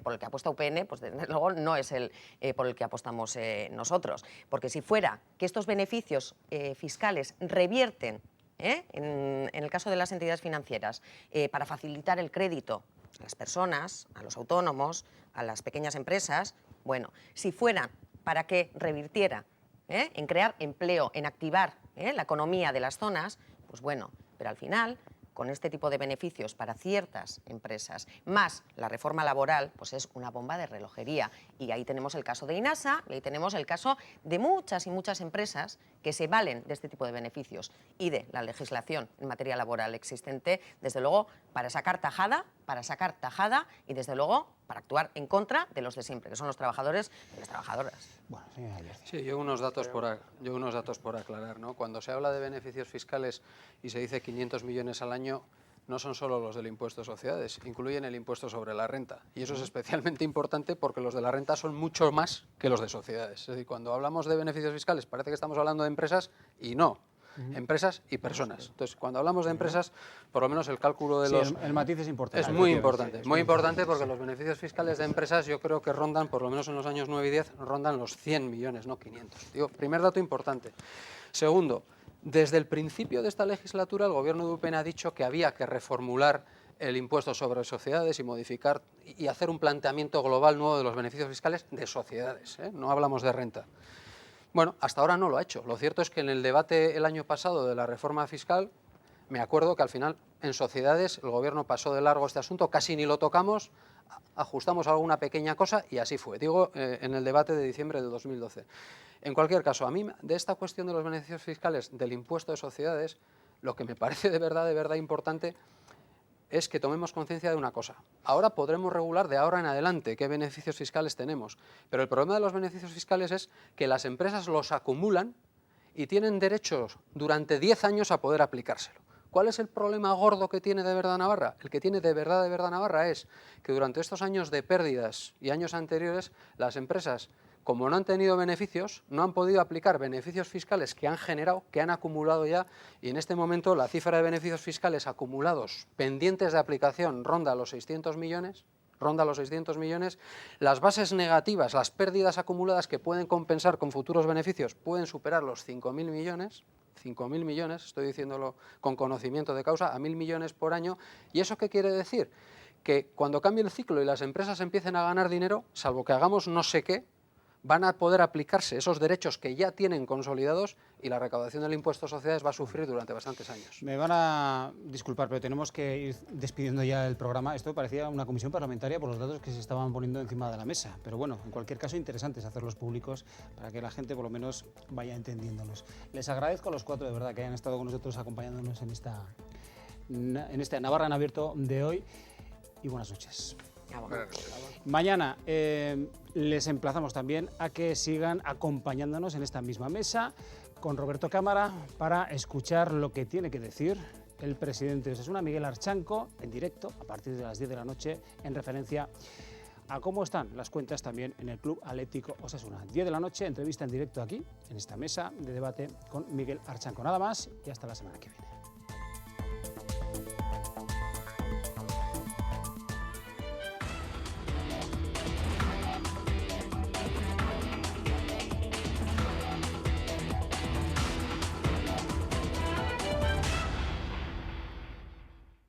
por el que apuesta UPN, pues desde luego no es el por el que apostamos nosotros. Porque si fuera que estos beneficios fiscales revierten, en el caso de las entidades financieras, para facilitar el crédito a las personas, a los autónomos, a las pequeñas empresas, bueno, si fuera para que revirtiera en crear empleo, en activar la economía de las zonas, pues bueno, pero al final, con este tipo de beneficios para ciertas empresas, más la reforma laboral, pues es una bomba de relojería. Y ahí tenemos el caso de Inasa, y ahí tenemos el caso de muchas y muchas empresas que se valen de este tipo de beneficios y de la legislación en materia laboral existente, desde luego, para sacar tajada y, desde luego, para actuar en contra de los de siempre, que son los trabajadores y las trabajadoras. Bueno, señora Ayerza. Sí, yo unos datos por aclarar, ¿no? Cuando se habla de beneficios fiscales y se dice 500 millones al año, no son solo los del impuesto de sociedades, incluyen el impuesto sobre la renta. Y eso es especialmente importante porque los de la renta son mucho más que los de sociedades. Es decir, cuando hablamos de beneficios fiscales parece que estamos hablando de empresas y no. Empresas y personas. Entonces, cuando hablamos de empresas, por lo menos el cálculo de los... El matiz es importante. Es muy importante, muy importante porque los beneficios fiscales de empresas yo creo que rondan, por lo menos en los años 9 y 10, rondan los 100 millones, no 500. Digo, primer dato importante. Segundo, desde el principio de esta legislatura el Gobierno de UPN ha dicho que había que reformular el impuesto sobre sociedades y modificar y hacer un planteamiento global nuevo de los beneficios fiscales de sociedades, no hablamos de renta. Bueno, hasta ahora no lo ha hecho. Lo cierto es que en el debate el año pasado de la reforma fiscal, me acuerdo que al final en sociedades el Gobierno pasó de largo este asunto, casi ni lo tocamos, ajustamos alguna pequeña cosa y así fue. Digo, en el debate de diciembre de 2012. En cualquier caso, a mí de esta cuestión de los beneficios fiscales del impuesto de sociedades, lo que me parece de verdad importante es que tomemos conciencia de una cosa. Ahora podremos regular de ahora en adelante qué beneficios fiscales tenemos, pero el problema de los beneficios fiscales es que las empresas los acumulan y tienen derechos durante 10 años a poder aplicárselo. ¿Cuál es el problema gordo que tiene de verdad Navarra? El que tiene de verdad Navarra es que durante estos años de pérdidas y años anteriores, las empresas, como no han tenido beneficios, no han podido aplicar beneficios fiscales que han generado, que han acumulado ya, y en este momento la cifra de beneficios fiscales acumulados pendientes de aplicación ronda los 600 millones, las bases negativas, las pérdidas acumuladas que pueden compensar con futuros beneficios pueden superar los 5.000 millones, 5.000 millones, estoy diciéndolo con conocimiento de causa, a 1.000 millones por año. ¿Y eso qué quiere decir? Que cuando cambie el ciclo y las empresas empiecen a ganar dinero, salvo que hagamos no sé qué, van a poder aplicarse esos derechos que ya tienen consolidados y la recaudación del impuesto a sociedades va a sufrir durante bastantes años. Me van a disculpar, pero tenemos que ir despidiendo ya el programa. Esto parecía una comisión parlamentaria por los datos que se estaban poniendo encima de la mesa. Pero bueno, en cualquier caso, interesante es hacerlos públicos para que la gente por lo menos vaya entendiéndolos. Les agradezco a los cuatro de verdad que hayan estado con nosotros acompañándonos en esta Navarra en Abierto de hoy. Y buenas noches. Mañana les emplazamos también a que sigan acompañándonos en esta misma mesa con Roberto Cámara para escuchar lo que tiene que decir el presidente de Osasuna, Miguel Archanco, en directo a partir de las 10 de la noche en referencia a cómo están las cuentas también en el Club Atlético Osasuna. 10 de la noche, entrevista en directo aquí, en esta mesa de debate con Miguel Archanco. Nada más y hasta la semana que viene.